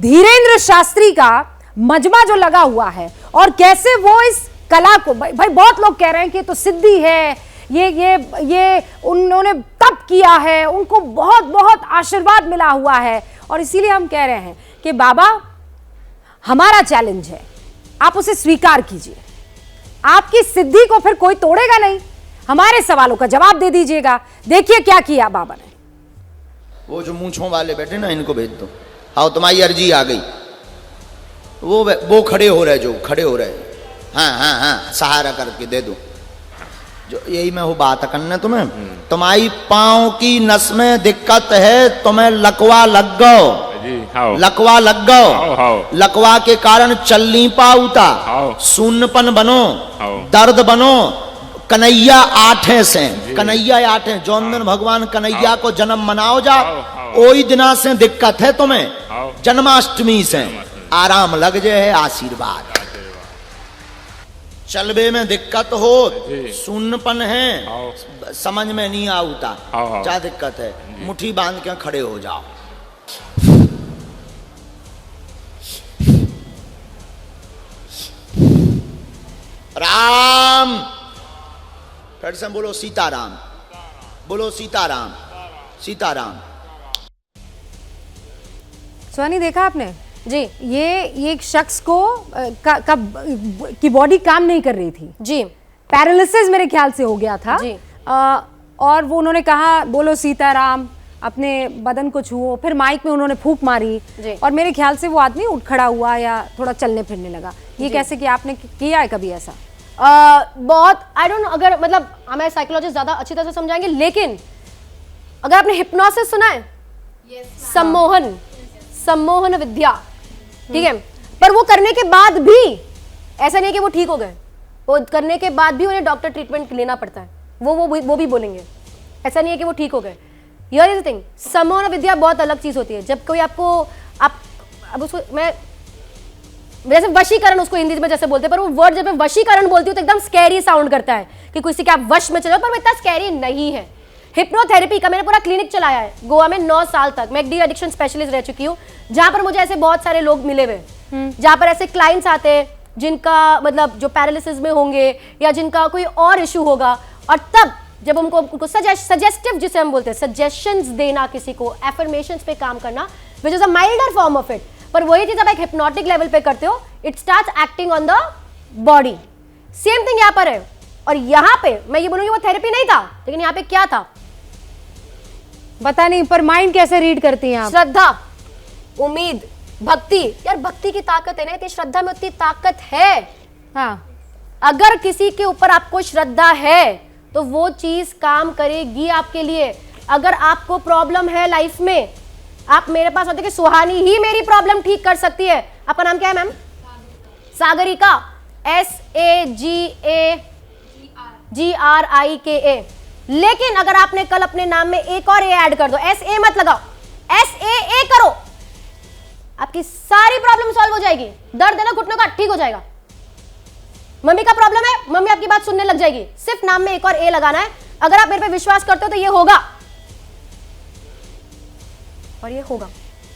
धीरेन्द्र शास्त्री का मजमा जो लगा हुआ है और कैसे वो इस कला को, भाई बहुत लोग कह रहे हैं कि तो सिद्धि है, ये उन्होंने तप किया है, उनको बहुत बहुत आशीर्वाद मिला हुआ है, और इसीलिए हम कह रहे हैं कि बाबा हमारा चैलेंज है, आप उसे स्वीकार कीजिए, आपकी सिद्धि को फिर कोई तोड़ेगा नहीं, हमारे सवालों का जवाब दे दीजिएगा। देखिए क्या किया बाबा ने। वो जो मूंछों वाले बैठे ना, इनको भेज दो। हाँ तुम्हारी अर्जी आ गई। वो खड़े हो रहे, जो खड़े हो रहे, हाँ सहारा करके दे दो। जो यही मैं वो बात करना तुम्हें, तुम्हारी पांव की नस में दिक्कत है, तुम्हें लकवा लग गो, लकवा लग गो, लकवा के कारण चल नहीं पाऊता, शून्यपन बनो, दर्द बनो, कन्हैया आठे से, कन्हैया आठे, जौन दिन भगवान कन्हैया को जन्म मनाओ जा, ओई दिना से दिक्कत है तुम्हें, जन्माष्टमी से आराम लग जाए, आशीर्वाद। चलबे में दिक्कत हो, शून्यपन है, समझ में नहीं आता, क्या दिक्कत है, मुट्ठी बांध के खड़े हो जाओ। राम, फिर से बोलो सीताराम, बोलो सीताराम, सीताराम। सोनी देखा आपने जी, ये एक शख्स को की बॉडी काम नहीं कर रही थी जी, पैरालिसिस मेरे ख्याल से हो गया था जी। और वो उन्होंने कहा बोलो सीताराम, अपने बदन को छुओ, फिर माइक में उन्होंने फूंक मारी और मेरे ख्याल से वो आदमी उठ खड़ा हुआ या थोड़ा चलने फिरने लगा। ये कैसे किया आपने, किया है कभी ऐसा? बहुत आई डोंट नो, अगर मतलब हमें साइकोलॉजिस्ट ज्यादा अच्छी तरह से समझाएंगे, लेकिन अगर आपने हिप्नोसिस सुना है, सम्मोहन, सम्मोहन विद्या, ठीक है, पर वो करने के बाद भी ऐसा नहीं है कि वो ठीक हो गए, वो करने के बाद भी उन्हें डॉक्टर ट्रीटमेंट लेना पड़ता है, वो भी बोलेंगे, ऐसा नहीं है कि वो ठीक हो गए। हियर इज द थिंग, सम्मोहन विद्या बहुत अलग चीज होती है। जब कोई आपको अब उसको मैं जैसे वशीकरण उसको हिंदी में जैसे बोलते हैं, पर वो वर्ड जब मैं वशीकरण बोलती हूँ तो एकदम स्कैरी साउंड करता है कि किसी के आप वश में चलो, पर वो इतना स्कैरी नहीं है। हिप्नोथेरेपी का मैंने पूरा क्लिनिक चलाया है गोवा में 9 साल तक। मैं एक डी एडिक्शन स्पेशलिस्ट रह चुकी हूँ, जहां पर मुझे ऐसे बहुत सारे लोग मिले हुए, जहां पर ऐसे क्लाइंट्स आते हैं जिनका मतलब जो पैरालिसिस में होंगे या जिनका कोई और इशू होगा, और तब जब उनको सजेस्टिव, जिसे हम बोलते हैं सजेशंस देना, किसी को एफर्मेशंस पे काम करना, which is a milder form of it, पर वही चीज आप एक हिप्नोटिक लेवल पे करते हो, it starts acting on the body. Same thing यहाँ पर है। और यहाँ पे मैं ये बोलूंगी वो थेरेपी नहीं था, लेकिन यहाँ पे क्या था पता नहीं, पर माइंड कैसे रीड करती हैं आप? श्रद्धा, उम्मीद, भक्ति। यार भक्ति की ताकत है ना, इतनी श्रद्धा में उतनी ताकत है। हाँ, अगर किसी के ऊपर आपको श्रद्धा है तो वो चीज काम करेगी आपके लिए। अगर आपको प्रॉब्लम है लाइफ में, आप मेरे पास आते कि सुहानी ही मेरी प्रॉब्लम ठीक कर सकती है। आपका नाम क्या है मैम? सागरिका, SAGAGRIKA। लेकिन अगर आपने कल अपने नाम में एक और ए ऐड कर दो, SA मत लगाओ, SAA करो, आपकी सारी प्रॉब्लम सॉल्व हो जाएगी। दर्द है ना घुटनों का, ठीक हो जाएगा। मम्मी का प्रॉब्लम है, मम्मी आपकी बात सुनने लग जाएगी। सिर्फ नाम में एक और ए लगाना है। अगर आप मेरे पे विश्वास करते हो तो ये होगा, और ये होगा।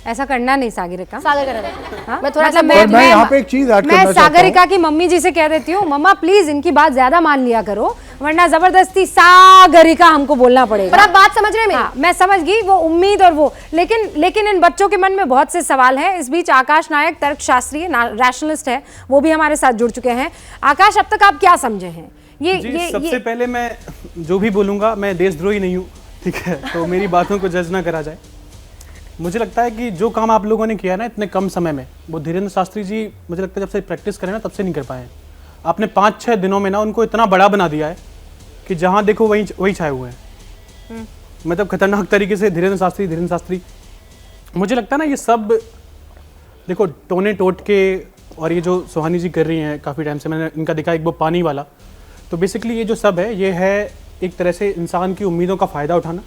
ऐसा करना नहीं सागरिका, हाँ? मैं थोड़ा मतलब मैं यहाँ पे एक चीज ऐड करना चाहता हूं। सागरिका की मम्मी जी से कह देती हूँ, मम्मा प्लीज इनकी बात ज्यादा मान लिया करो, वरना जबरदस्ती सागरिका हमको बोलना पड़ेगा। पर आप बात समझ रहे हैं मेरी? हाँ, मैं समझ गई वो उम्मीद और वो, लेकिन इन बच्चों के मन में बहुत से सवाल हैं। इस बीच आकाश नायक तर्कशास्त्री रैशनलिस्ट है, वो भी हमारे साथ जुड़ चुके हैं। आकाश, अब तक आप क्या समझे हैं? ये सबसे पहले मैं जो भी बोलूंगा, मैं देशद्रोही नहीं हूँ, ठीक है, तो मेरी बातों को जज ना करा जाए। मुझे लगता है कि जो काम आप लोगों ने किया ना इतने कम समय में, वो धीरेन्द्र शास्त्री जी मुझे लगता है जब से प्रैक्टिस करें ना तब से नहीं कर पाए हैं। आपने 5-6 दिनों में ना उनको इतना बड़ा बना दिया है कि जहाँ देखो वही छाए हुए हैं। मतलब खतरनाक तरीके से धीरेन्द्र शास्त्री। मुझे लगता है ना ये सब देखो टोने टोट के, और ये जो सुहानी जी कर रही हैं काफ़ी टाइम से, मैंने इनका देखा एक वो पानी वाला, तो बेसिकली ये जो सब है, ये है एक तरह से इंसान की उम्मीदों का फ़ायदा उठाना,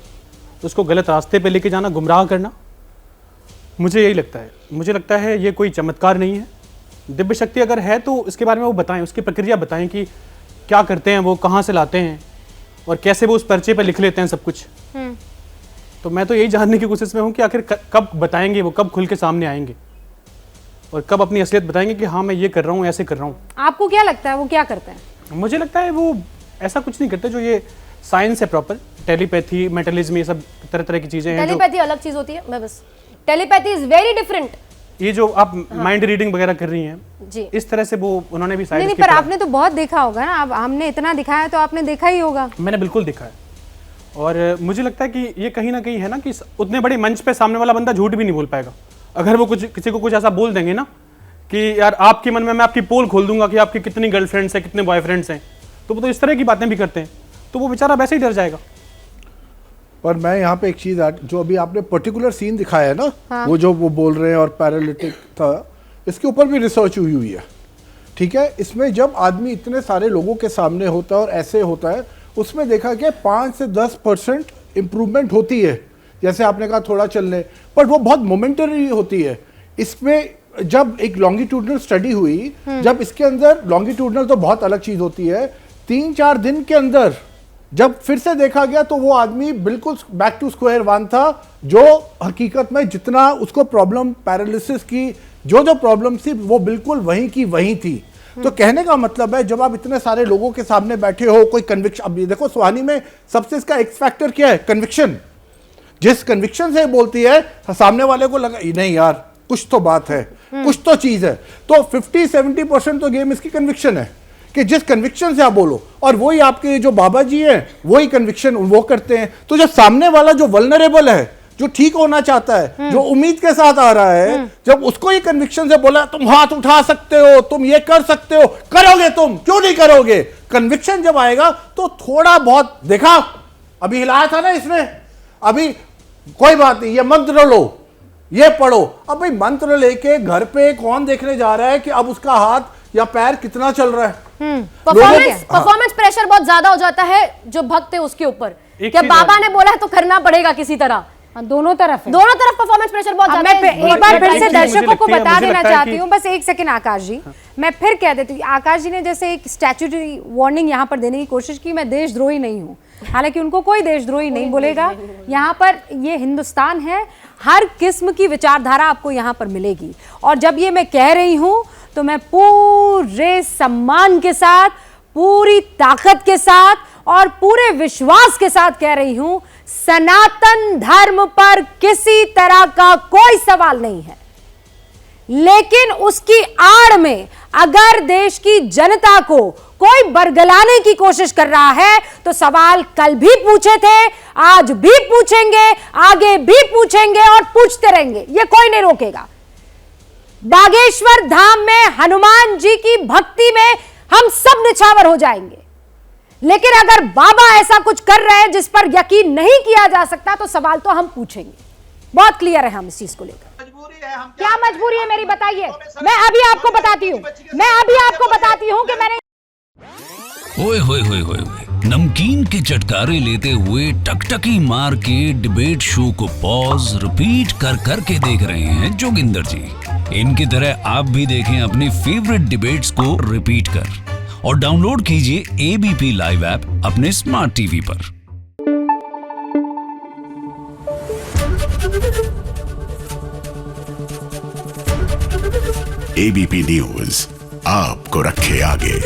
उसको गलत रास्ते पे लेके जाना, गुमराह करना। मुझे यही लगता है। मुझे लगता है ये कोई चमत्कार नहीं है। दिव्य शक्ति अगर है तो इसके बारे में वो बताएं, उसकी प्रक्रिया बताएं कि क्या करते हैं वो, कहाँ से लाते हैं और कैसे वो उस पर्चे पे लिख लेते हैं सब कुछ। तो मैं तो यही जानने की कोशिश में हूँ कि आखिर कब बताएंगे वो, कब खुल के सामने आएंगे। और कब अपनी असलियत बताएंगे कि हाँ मैं ये कर रहा हूँ, ऐसे कर रहा हूँ। आपको क्या लगता है वो क्या करते हैं? मुझे लगता है वो ऐसा कुछ नहीं करते, जो ये साइंस है प्रॉपर, टेलीपैथी, मेंटलिज्म, ये सब तरह तरह की चीजें हैं। टेलीपैथी अलग चीज होती है, मैं बस टेलीपैथी इज वेरी डिफरेंट। ये जो आप माइंड रीडिंग वगैरह कर रही हैं जी, इस तरह से वो उन्होंने भी नहीं, पर आपने तो बहुत देखा होगा ना, अब हमने इतना दिखाया तो आपने देखा ही होगा। मैंने बिल्कुल देखा है, और मुझे लगता है कि ये कहीं ना कहीं है ना कि उतने बड़े मंच पे सामने वाला बंदा झूठ भी नहीं बोल पाएगा। अगर वो कुछ किसी को कुछ ऐसा बोल देंगे ना कि यार आपके मन में मैं आपकी पोल खोल दूंगा कि आपकी कितनी गर्लफ्रेंड्स हैं, कितने बॉयफ्रेंड्स हैं, तो वो तो इस तरह की बातें भी करते हैं, तो वो बेचारा वैसे ही डर जाएगा। पर मैं यहाँ पे एक चीज़ जो अभी आपने पर्टिकुलर सीन दिखाया है ना, हाँ। वो जो वो बोल रहे हैं और पैरालिटिक था, इसके ऊपर भी रिसर्च हुई है, ठीक है। इसमें जब आदमी इतने सारे लोगों के सामने होता है और ऐसे होता है, उसमें देखा गया 5 से 10% इम्प्रूवमेंट होती है, जैसे आपने कहा थोड़ा चलने, पर वो बहुत मोमेंटरी होती है। इसमें जब एक लॉन्गिट्यूडनल स्टडी हुई, जब इसके अंदर लॉन्गिट्यूडनल तो बहुत अलग चीज़ होती है, 3-4 दिन के अंदर जब फिर से देखा गया तो वो आदमी बिल्कुल बैक टू स्क्वायर वन था, जो हकीकत में जितना उसको प्रॉब्लम पैरालिसिस की जो प्रॉब्लम थी वो बिल्कुल वहीं की वहीं थी। तो कहने का मतलब है जब आप इतने सारे लोगों के सामने बैठे हो, कोई कन्विक्शन, अब ये देखो सुहानी में सबसे इसका एक्स फैक्टर क्या है? कन्विक्शन। जिस कन्विक्शन से बोलती है सामने वाले को लगा नहीं यार कुछ तो बात है, कुछ तो चीज है, तो 50-70% तो गेम इसकी कन्विक्शन है कि जिस कन्विक्शन से आप बोलो, और वही आपके जो बाबा जी हैं वही कन्विक्शन वो करते हैं। तो जब सामने वाला जो वल्नरेबल है, जो ठीक होना चाहता है, जो उम्मीद के साथ आ रहा है, जब उसको ये कन्विक्शन से बोला तुम हाथ उठा सकते हो, तुम ये कर सकते हो, करोगे, तुम क्यों नहीं करोगे, कन्विक्शन जब आएगा तो थोड़ा बहुत देखा, अभी हिलाया था ना इसने, अभी कोई बात नहीं, ये मंत्र लो, ये पढ़ो। अब भाई मंत्र लेके घर पे कौन देखने जा रहा है कि अब उसका हाथ या पैर कितना चल रहा है? परफॉर्मेंस प्रेशर बहुत ज्यादा हो जाता है जो भक्त है उसके ऊपर, क्या बाबा ने बोला है तो करना पड़ेगा किसी तरह। दोनों तरफ परफॉर्मेंस प्रेशर बहुत ज्यादा है। एक बार फिर से दर्शकों को बता देना चाहती हूँ, बस एक सेकंड आकाश जी, मैं फिर कह देती हूँ, आकाश जी ने जैसे एक स्टैट्यूटरी वार्निंग यहाँ पर देने की कोशिश की, मैं देशद्रोही नहीं हूँ, हालांकि उनको कोई देशद्रोही नहीं बोलेगा। यहाँ पर ये हिंदुस्तान है, हर किस्म की विचारधारा आपको यहाँ पर मिलेगी, और जब ये मैं कह रही हूँ तो मैं पूरे सम्मान के साथ, पूरी ताकत के साथ और पूरे विश्वास के साथ कह रही हूं, सनातन धर्म पर किसी तरह का कोई सवाल नहीं है, लेकिन उसकी आड़ में अगर देश की जनता को कोई बरगलाने की कोशिश कर रहा है तो सवाल कल भी पूछे थे, आज भी पूछेंगे, आगे भी पूछेंगे और पूछते रहेंगे, ये कोई नहीं रोकेगा। बागेश्वर धाम में हनुमान जी की भक्ति में हम सब निछावर हो जाएंगे, लेकिन अगर बाबा ऐसा कुछ कर रहे हैं जिस पर यकीन नहीं किया जा सकता तो सवाल तो हम पूछेंगे। बहुत क्लियर है हम इस चीज को लेकर। क्या मजबूरी है मेरी, बताइए। मैं अभी आपको बताती हूं कि मैंने ओए होए होए होए, नमकीन के चटकारे लेते हुए टकटकी मार के डिबेट शो को पॉज रिपीट कर करके देख रहे हैं जोगिंदर जी। इनकी तरह आप भी देखें अपनी फेवरेट डिबेट्स को रिपीट कर, और डाउनलोड कीजिए एबीपी लाइव ऐप अपने स्मार्ट टीवी पर। एबीपी न्यूज आपको रखे आगे।